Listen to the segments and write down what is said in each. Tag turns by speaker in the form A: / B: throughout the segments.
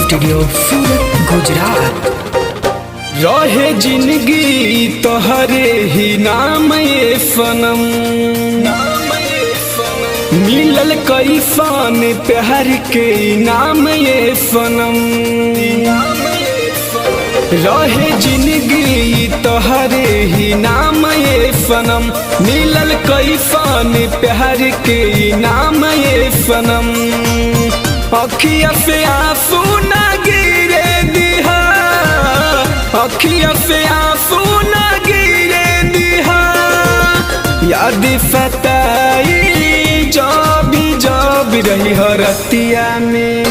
A: Studio Surat Gujarat.
B: रहे जिंदगी तोहरे ही नाम ये सनम, मिलल कई सन प्यार के नाम ये सनम। रहे जिंदगी तोहरे ही नाम ये सनम, मिलल कई सन प्यार के नाम ये सनम। अखिया से आंसू ना गिरे दिहा, अखिया से आंसू ना गिरे दिहा, याद सताई जब रही हरतिया में,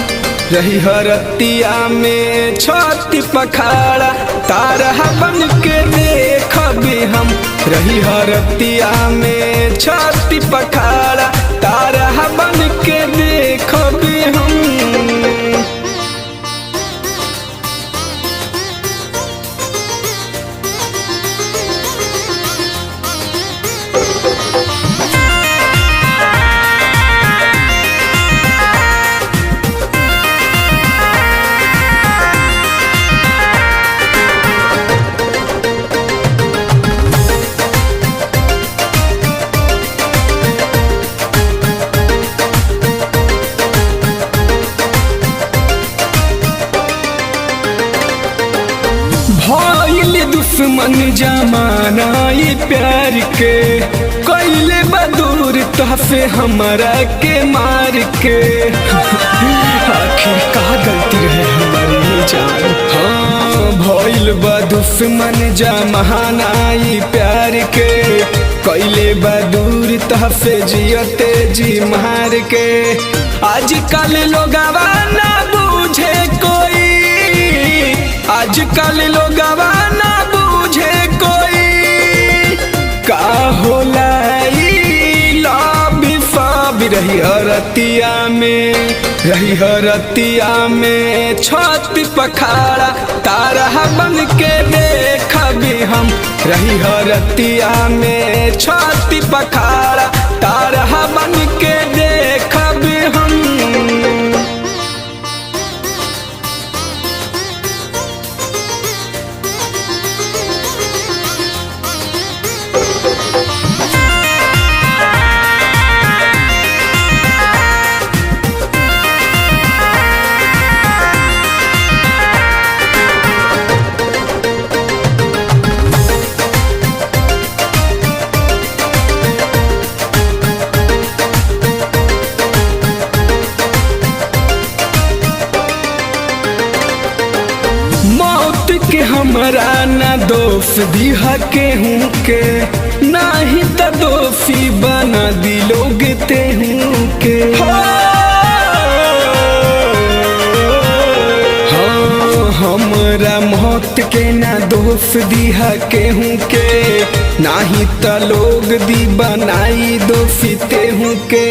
B: रही हरतिया में छाती पखाड़ा तारा बन के देखबे हम। रही हरतिया में छाती पखाड़ा तारा बन के देखबे हम। भइल दुश्मन जमाना ये प्यार के, कैले बदूर तोहसे हमरा के मार के। आखिर का गलती रहे हमारी जान। हाँ भइल बा दुश्मन जमाना ये प्यार के, कैले बदूर तोहसे जियते जी मार के। आजकल लोगवा ना बूझे कोई, आजकल लोगवा ना बूझे कोई, का होला लव सब। रही हरतिया में, रही हरतिया में छाती पखाड़ा तारा बन के देखबे हम। रही हरतिया में छाती पखाड़ा तारा बन के देखबे हम। मौत के हमरा ना दोष दिहा केहू के, नाही त दोषी बना दिलोग तेहू के। हाँ हमरा मौत के ना दोष दिहा केहू के, नाही त लोग दी बनाई दोषी तेहू के।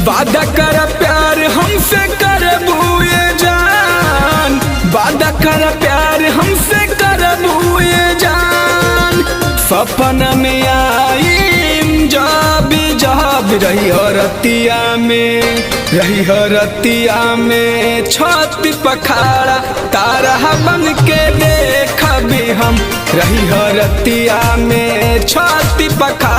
B: वादा कर प्यार हमसे करबुए जान, वादा कर प्यार हमसे करबुए जान। सपना में आई जब रही हरतिया में, रही हरतिया में छाती पखाड़ा तारा बन के देखबे हम। रही हरतिया में छाती पखाड़ा